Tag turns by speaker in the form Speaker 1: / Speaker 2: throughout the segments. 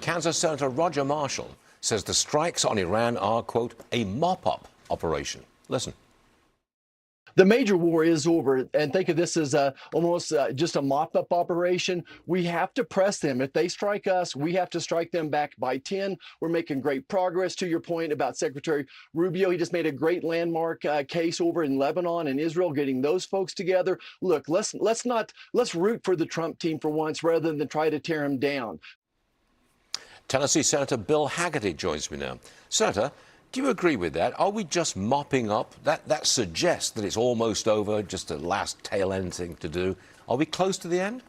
Speaker 1: Kansas Senator Roger Marshall says the strikes on Iran are, quote, a mop-up operation. Listen.
Speaker 2: The major war is over, and think of this as almost just a mop-up operation. We have to press them. If they strike us, we have to strike them back by 10. We're making great progress. To your point about Secretary Rubio, he just made a great landmark case over in Lebanon and Israel, getting those folks together. Look, let's root for the Trump team for once rather than try to tear him down.
Speaker 1: Tennessee Senator Bill Hagerty joins me now. Senator, do you agree with that? Are we just mopping up? That suggests that it's almost over, just a last tail end thing to do. Are we close to the end?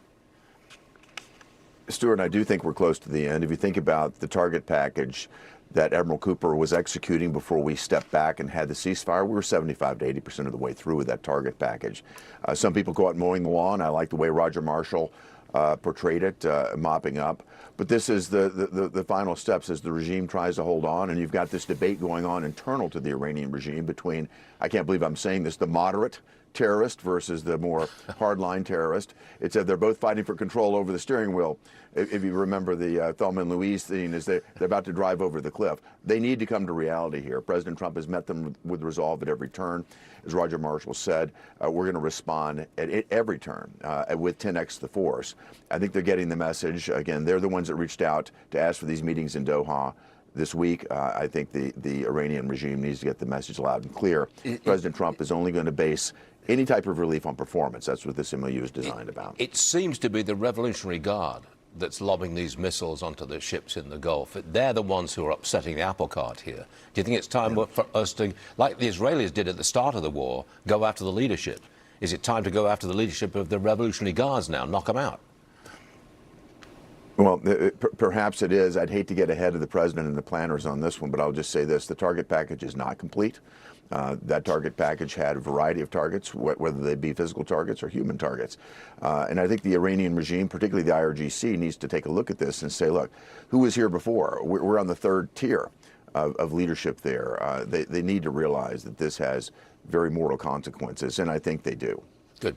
Speaker 3: Stuart, I do think we're close to the end. If you think about the target package that Admiral Cooper was executing before we stepped back and had the ceasefire, we were 75 to 80% of the way through with that target package. Some people go out mowing the lawn. I like the way Roger Marshall portrayed it, mopping up. But this is the final steps as the regime tries to hold on, and you've got this debate going on internal to the Iranian regime between, I can't believe I'm saying this, the moderate terrorist versus the more hardline terrorist. It's that they're both fighting for control over the steering wheel. If you remember the Thelma and Louise scene, is they're about to drive over the cliff. They need to come to reality here. President Trump has met them with resolve at every turn. As Roger Marshall said, we're going to respond at every turn with 10x the force. I think they're getting the message. Again, they're the ones that reached out to ask for these meetings in Doha this week. I think the Iranian regime needs to get the message loud and clear. President Trump is only going to base any type of relief on performance. That's what this MOU is designed about.
Speaker 1: It seems to be the Revolutionary Guard that's lobbing these missiles onto the ships in the Gulf. They're the ones who are upsetting the apple cart here. Do you think it's time for us to, like the Israelis did at the start of the war, go after the leadership? Is it time to go after the leadership of the Revolutionary Guards now, knock them out?
Speaker 3: Well, perhaps it is. I'd hate to get ahead of the president and the planners on this one, but I'll just say this. The target package is not complete. That target package had a variety of targets, whether they be physical targets or human targets. And I think the Iranian regime, particularly the IRGC, needs to take a look at this and say, look, who was here before? We're on the third tier of leadership there. They need to realize that this has very mortal consequences, and I think they do.
Speaker 1: Good.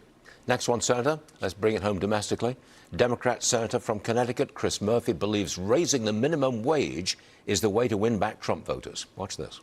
Speaker 1: Next one, Senator. Let's bring it home domestically. Democrat Senator from Connecticut, Chris Murphy, believes raising the minimum wage is the way to win back Trump voters. Watch this.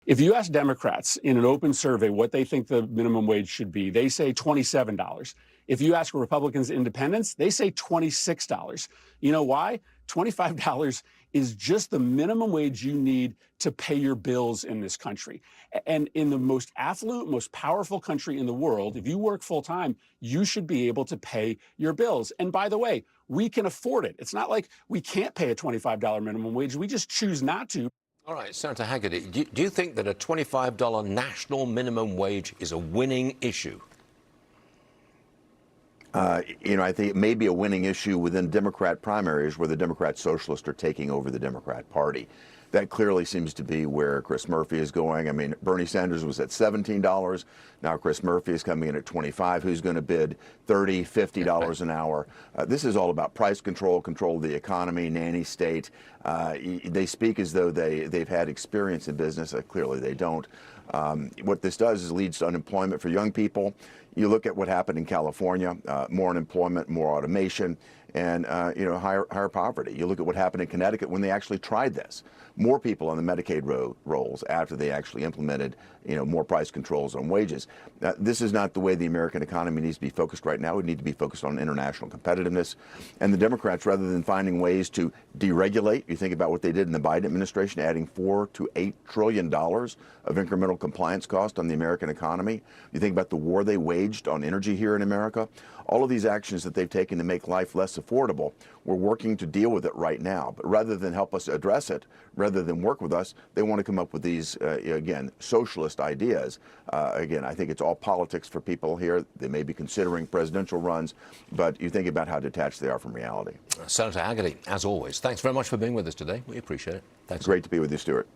Speaker 4: If you ask Democrats in an open survey what they think the minimum wage should be, they say $27. If you ask Republicans, independents, they say $26. You know why? $25 is just the minimum wage you need to pay your bills in this country. And in the most affluent, most powerful country in the world, if you work full time, you should be able to pay your bills. And by the way, we can afford it. It's not like we can't pay a $25 minimum wage. We just choose not to.
Speaker 1: All right, Senator Hagerty, do you think that a $25 national minimum wage is a winning issue?
Speaker 3: You know, I think it may be a winning issue within Democrat primaries where the Democrat socialists are taking over the Democrat Party. That clearly seems to be where Chris Murphy is going. I mean, Bernie Sanders was at $17. Now Chris Murphy is coming in at $25. Who's going to bid $30, $50 an hour? This is all about price control, control of the economy, nanny state. They speak as though they've had experience in business. Clearly they don't. What this does is leads to unemployment for young people. You look at what happened in California, more unemployment, more automation, and you know, higher poverty. You look at what happened in Connecticut when they actually tried this. More people on the Medicaid rolls after they actually implemented, you know, more price controls on wages. This is not the way the American economy needs to be focused right now. We need to be focused on international competitiveness. And the Democrats, rather than finding ways to deregulate, you think about what they did in the Biden administration, adding $4 to $8 trillion of incremental compliance cost on the American economy. You think about the war they waged on energy here in America. All of these actions that they've taken to make life less affordable, we're working to deal with it right now. But rather than help us address it, rather than work with us, they want to come up with these, again, socialist ideas. Again, I think it's all politics for people here. They may be considering presidential runs, but you think about how detached they are from reality.
Speaker 1: Senator Hagerty, as always, thanks very much for being with us today. We appreciate it. Thanks.
Speaker 3: Great to be with you, Stuart.